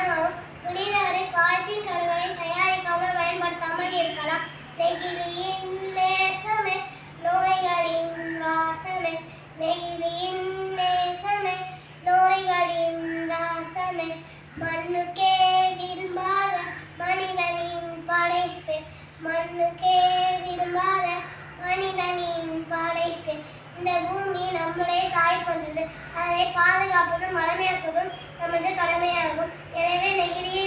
அதிகமாகும். முடிந்தவரை பாலித்தீன் கருவிகளை தயாரிக்காமல் பயன்படுத்தாமல் இருக்கலாம். நெகிழியின் நேசமே நோய்களின் வாசமே, நெகிழியின் நேசமே நோய்களின் வாசமே, மண்ணுக்கே விரும்பாத மனிதனின் படைப்பு, மண்ணுக்கே விரும்பாத மனிதனின் படைப்பு. இந்த பூமி நம்முடைய தாய் போன்றது. அதை பாதுகாப்பதும் வளமையாக்குவதும் நமது கடமையாகும். எனவே நெகிழியை